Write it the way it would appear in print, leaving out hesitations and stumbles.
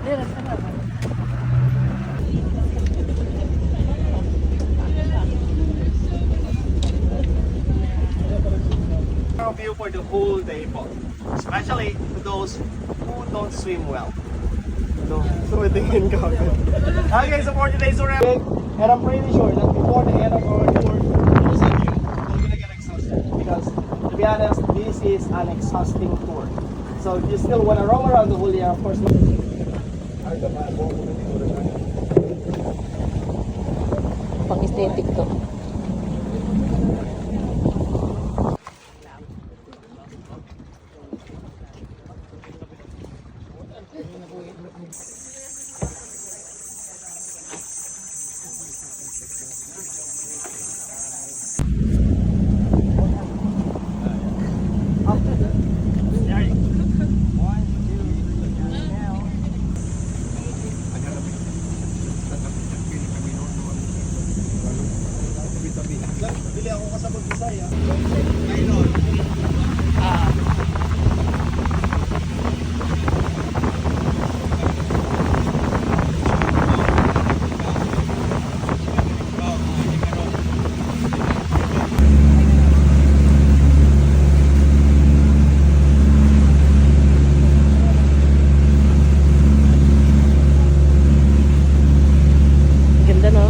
View for the whole day po. Especially to those who don't swim well. So, tingin ka agad. Okay, so for today's tour, and I'm pretty sure that before the end of our tour, most of you are gonna get exhausted. Because, to be honest, this is an exhausting tour. So, if you still wanna roam around the whole year, of course, pang-aesthetic to. Bili ako kasabot Bisaya. Ganda, no?